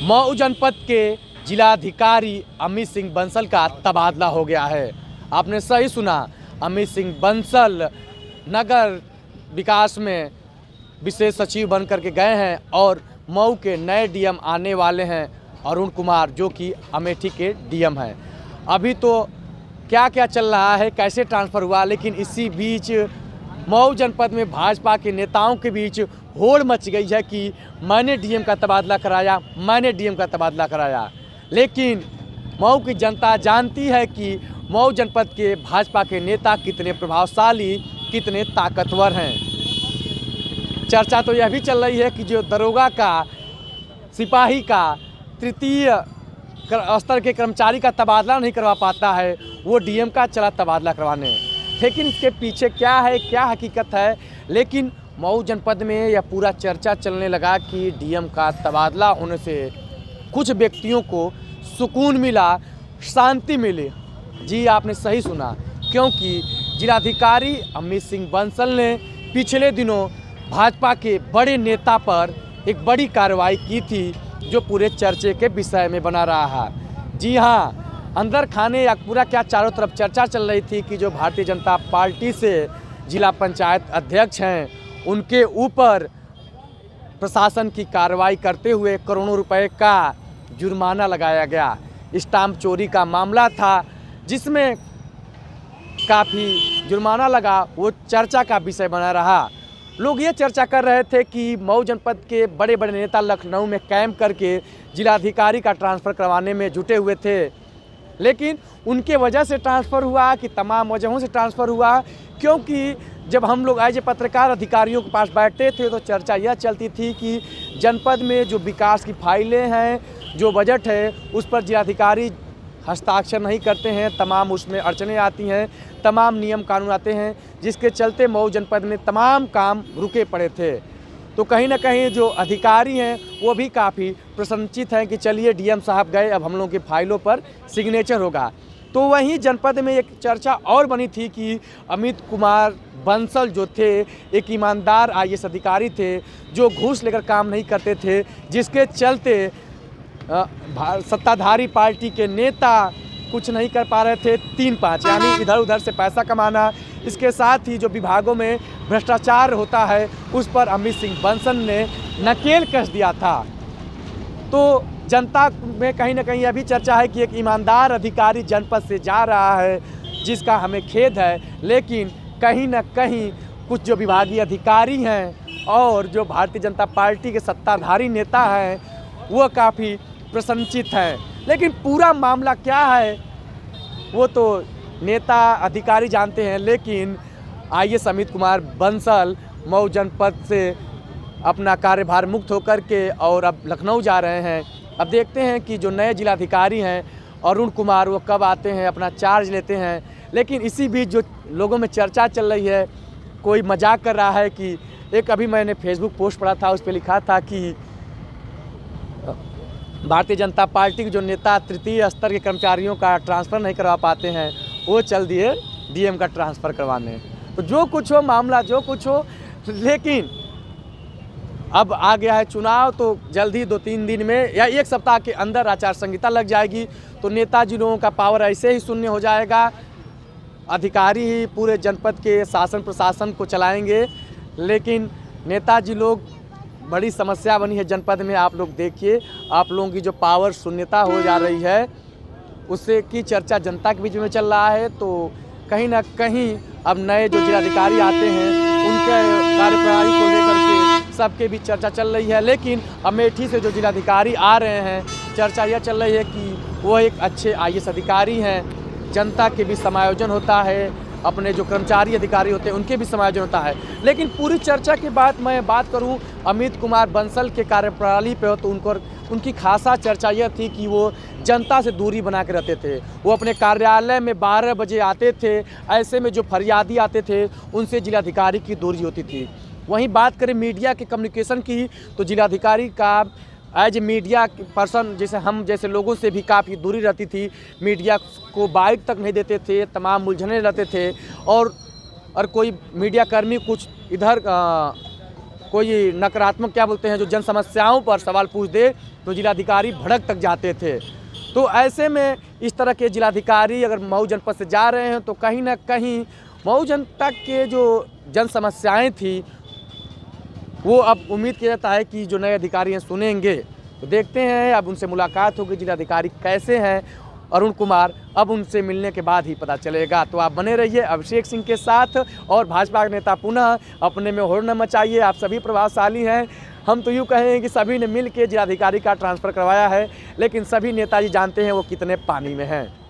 मऊ जनपद के जिलाधिकारी अमित सिंह बंसल का तबादला हो गया है। आपने सही सुना, अमित सिंह बंसल नगर विकास में विशेष सचिव बन करके गए हैं और मऊ के नए डीएम आने वाले हैं अरुण कुमार, जो कि अमेठी के डीएम हैं। अभी तो क्या क्या चल रहा है, कैसे ट्रांसफ़र हुआ, लेकिन इसी बीच मऊ जनपद में भाजपा के नेताओं के बीच होड़ मच गई है कि मैंने डीएम का तबादला कराया, मैंने डीएम का तबादला कराया। लेकिन मऊ की जनता जानती है कि मऊ जनपद के भाजपा के नेता कितने प्रभावशाली, कितने ताकतवर हैं। चर्चा तो यह भी चल रही है कि जो दरोगा का, सिपाही का, तृतीय स्तर के कर्मचारी का तबादला नहीं करवा पाता है, वो डीएम का चला तबादला करवाने। लेकिन इसके पीछे क्या है, क्या हकीकत है? लेकिन मऊ जनपद में यह पूरा चर्चा चलने लगा कि डीएम का तबादला होने से कुछ व्यक्तियों को सुकून मिला, शांति मिली। जी आपने सही सुना, क्योंकि जिलाधिकारी अमित सिंह बंसल ने पिछले दिनों भाजपा के बड़े नेता पर एक बड़ी कार्रवाई की थी, जो पूरे चर्चे के विषय में बना रहा है। जी हाँ, अंदर खाने या पूरा क्या चारों तरफ चर्चा चल रही थी कि जो भारतीय जनता पार्टी से जिला पंचायत अध्यक्ष हैं, उनके ऊपर प्रशासन की कार्रवाई करते हुए करोड़ों रुपए का जुर्माना लगाया गया। स्टाम्प चोरी का मामला था, जिसमें काफ़ी जुर्माना लगा, वो चर्चा का विषय बना रहा। लोग ये चर्चा कर रहे थे कि मऊ जनपद के बड़े बड़े नेता लखनऊ में कैंप करके जिलाधिकारी का ट्रांसफ़र करवाने में जुटे हुए थे, लेकिन उनके वजह से ट्रांसफ़र हुआ कि तमाम वजहों से ट्रांसफ़र हुआ। क्योंकि जब हम लोग एज ए पत्रकार अधिकारियों के पास बैठते थे तो चर्चा यह चलती थी कि जनपद में जो विकास की फाइलें हैं, जो बजट है, उस पर जिलाधिकारी हस्ताक्षर नहीं करते हैं, तमाम उसमें अड़चनें आती हैं, तमाम नियम कानून आते हैं, जिसके चलते मऊ जनपद में तमाम काम रुके पड़े थे। तो कहीं ना कहीं जो अधिकारी हैं वो भी काफ़ी प्रसन्नचित हैं कि चलिए डीएम साहब गए, अब हम लोगों की फाइलों पर सिग्नेचर होगा। तो वहीं जनपद में एक चर्चा और बनी थी कि अमित कुमार बंसल जो थे, एक ईमानदार आईएएस अधिकारी थे, जो घूस लेकर काम नहीं करते थे, जिसके चलते सत्ताधारी पार्टी के नेता कुछ नहीं कर पा रहे थे। 3-5 यानी इधर उधर से पैसा कमाना, इसके साथ ही जो विभागों में भ्रष्टाचार होता है, उस पर अमित सिंह बंसल ने नकेल कस दिया था। तो जनता में कहीं ना कहीं यह भी चर्चा है कि एक ईमानदार अधिकारी जनपद से जा रहा है, जिसका हमें खेद है। लेकिन कहीं ना कहीं कुछ जो विभागीय अधिकारी हैं और जो भारतीय जनता पार्टी के सत्ताधारी नेता हैं, वो काफ़ी प्रसन्नचित हैं। लेकिन पूरा मामला क्या है वो तो नेता अधिकारी जानते हैं। लेकिन आईएएस अमित कुमार बंसल मऊ जनपद से अपना कार्यभार मुक्त होकर के और अब लखनऊ जा रहे हैं। अब देखते हैं कि जो नए जिलाधिकारी हैं अरुण कुमार, वो कब आते हैं, अपना चार्ज लेते हैं। लेकिन इसी बीच जो लोगों में चर्चा चल रही है, कोई मजाक कर रहा है कि एक अभी मैंने फेसबुक पोस्ट पढ़ा था, उस पर लिखा था कि भारतीय जनता पार्टी के जो नेता तृतीय स्तर के कर्मचारियों का ट्रांसफ़र नहीं करवा पाते हैं, वो चल दिए डीएम का ट्रांसफ़र करवाने। तो जो कुछ हो मामला, जो कुछ हो, लेकिन अब आ गया है चुनाव, तो जल्द ही 2-3 दिन में या 1 सप्ताह के अंदर आचार संहिता लग जाएगी। तो नेताजी लोगों का पावर ऐसे ही शून्य हो जाएगा, अधिकारी ही पूरे जनपद के शासन प्रशासन को चलाएंगे। लेकिन नेताजी लोग बड़ी समस्या बनी है जनपद में। आप लोग देखिए, आप लोगों की जो पावर शून्यता हो जा रही है, उससे की चर्चा जनता के बीच में चल रहा है। तो कहीं ना कहीं अब नए जो जिलाधिकारी आते हैं, उनके कार्यप्रणाली को लेकर के सबके बीच चर्चा चल रही है। लेकिन अमेठी से जो जिलाधिकारी आ रहे हैं, चर्चा यह चल रही है कि वो एक अच्छे आईएएस अधिकारी हैं। जनता के भी समायोजन होता है, अपने जो कर्मचारी अधिकारी होते हैं उनके भी समायोजन होता है। लेकिन पूरी चर्चा के बाद मैं बात करूं अमित कुमार बंसल के कार्यप्रणाली पे, तो उनकी खासा चर्चा यह थी कि वो जनता से दूरी बना के रहते थे। वो अपने कार्यालय में 12 बजे आते थे, ऐसे में जो फरियादी आते थे उनसे जिलाधिकारी की दूरी होती थी। वहीं बात करें मीडिया के कम्युनिकेशन की, तो जिलाधिकारी का एज ए मीडिया पर्सन जैसे हम जैसे लोगों से भी काफ़ी दूरी रहती थी। मीडिया को बाइक तक नहीं देते थे, तमाम उलझने रहते थे। और कोई मीडिया कर्मी कुछ इधर कोई नकारात्मक क्या बोलते हैं जो जन समस्याओं पर सवाल पूछ दे तो जिलाधिकारी भड़क तक जाते थे। तो ऐसे में इस तरह के जिलाधिकारी अगर मऊ जनपद से जा रहे हैं तो कहीं ना कहीं मऊ जनता के जो जन समस्याएँ थी वो अब उम्मीद किया जाता है कि जो नए अधिकारी हैं सुनेंगे। तो देखते हैं, अब उनसे मुलाकात होगी, जिलाधिकारी कैसे हैं अरुण कुमार, अब उनसे मिलने के बाद ही पता चलेगा। तो आप बने रहिए अभिषेक सिंह के साथ और भाजपा के नेता पुनः अपने में होड़ न मचाइए। आप सभी प्रभावशाली हैं, हम तो यूँ कहें कि सभी ने मिल के जिलाधिकारी का ट्रांसफ़र करवाया है, लेकिन सभी नेताजी जानते हैं वो कितने पानी में हैं।